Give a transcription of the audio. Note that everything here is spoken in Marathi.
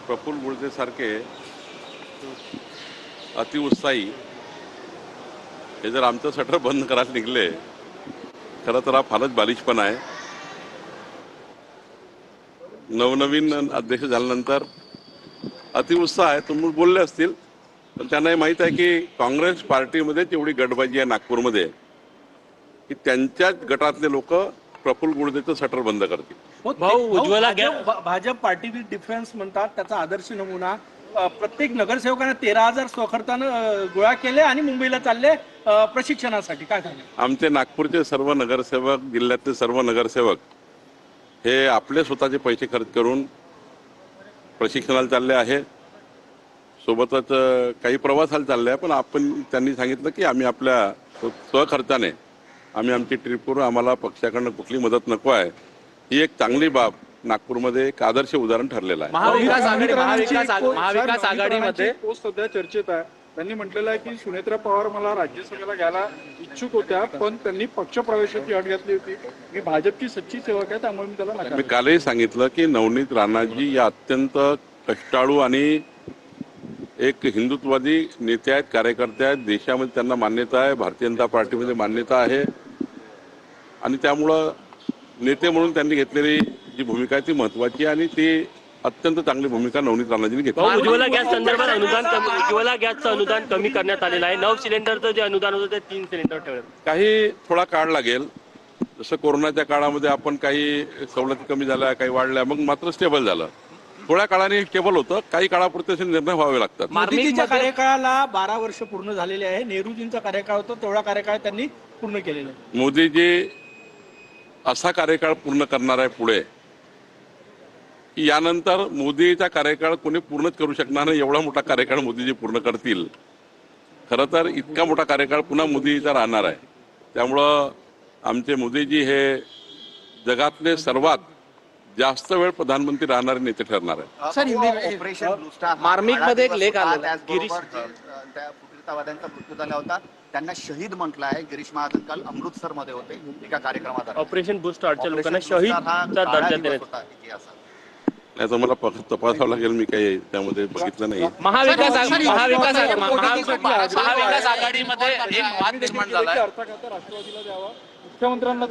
प्रफुल्ल गुळजे सारखे अतिउत्साही हे जर आमचं शटर बंद करायला निघले, खरं तर हा फारच बालिशपणा आहे. नवनवीन अध्यक्ष झाल्यानंतर अतिउत्साह आहे, तुम्ही बोलले असतील, पण त्यांनाही माहीत आहे की काँग्रेस पार्टीमध्येच एवढी गटबाजी आहे नागपूरमध्ये की त्यांच्याच गटातले लोक प्रफुल्ल गुळजेचं शटर बंद करतील. भाजप पार्टी विथ डिफरन्स म्हणतात, त्याचा आदर्श नमुना प्रत्येक नगरसेवकाने 13,000 स्वखर्चानं गोळा केले आणि मुंबईला चालले प्रशिक्षणासाठी. काय सांगणार? आमचे नागपूरचे सर्व नगरसेवक, जिल्ह्यातले सर्व नगरसेवक हे आपले स्वतःचे पैसे खर्च करून प्रशिक्षणाला चालले आहे. सोबतच काही प्रवासाला चालले आहे, पण आपण त्यांनी सांगितलं की आम्ही आपल्या स्वखर्चाने आम्ही आमची ट्रिप करू, आम्हाला पक्षाकडनं कुठली मदत नको आहे. ही एक चांगली बाब नागपूरमध्ये एक आदर्श उदाहरण ठरलेलं आहे. महाविकास आघाडीमध्ये पोस्ट सध्या चर्चेत आहे. त्यांनी म्हटलेलं आहे की सुनेत्रा पवार मला राज्यसभेला घ्यायला इच्छुक होत्या, पण त्यांनी पक्षप्रवेशाची अट घातली होती. मी भाजपची सच्ची सेवक आहे, त्यामुळे मी त्याला नकार. मी कालही सांगितलं की नवनीत राणाजी या अत्यंत कष्टाळू आणि एक हिंदुत्ववादी नेते आहेत, कार्यकर्ते आहेत. देशामध्ये त्यांना मान्यता आहे, भारतीय जनता पार्टीमध्ये मान्यता आहे आणि त्यामुळं नेते म्हणून त्यांनी घेतलेली जी भूमिका आहे ती महत्वाची आहे आणि ती अत्यंत चांगली भूमिका नवनीत राणाजींनी घेतली. उज्ज्वला गॅस संदर्भात उज्ज्वला गॅसचं अनुदान कमी करण्यात आलेलं आहे. 9 सिलेंडरचं जे अनुदान होतं ते 3 सिलेंडर ठेवलं. काही थोडा काळ लागेल, जसं कोरोनाच्या काळामध्ये आपण काही सवलती कमी झाल्या, काही वाढल्या, मग मात्र स्टेबल झालं. थोड्या काळाने स्टेबल होतं, काही काळापुरते असे निर्णय व्हावे लागतात. मोदीजीच्या कार्यकाळाला 12 वर्ष पूर्ण झालेले आहे. नेहरूजींचा कार्यकाळ होता, तेवढा कार्यकाळ त्यांनी पूर्ण केलेला आहे. मोदीजी असा कार्यकाळ पूर्ण करणार आहे पुढे की यानंतर मोदीचा कार्यकाळ कोणी पूर्णच करू शकणार नाही, एवढा मोठा कार्यकाळ मोदीजी पूर्ण करतील. खरं तर इतका मोठा कार्यकाळ पुन्हा मोदीचा राहणार आहे. त्यामुळं आमचे मोदीजी हे जगातले सर्वात जास्त वेळ प्रधानमंत्री राहणारे नेते ठरणार आहे. सर, मार्मिकमध्ये एक लेख आला, गिरीश त्या फुटीरतावाद्यांचा मृत्यू झाला होता, त्यांना शहीद म्हटलं आहे. गिरीश महाजन काल अमृतसर मध्ये होते एका कार्यक्रमात. ऑपरेशन बुस्टारच्या लोकांना शहीदचा दर्जा देण्यात. याचा मला तपासावं लागेल, मी काही त्यामध्ये बघितलं नाही. महाविकास आघाडीमध्ये एक वाद निर्माण झाला. राष्ट्रवादीला द्यावा, मुख्यमंत्र्यांना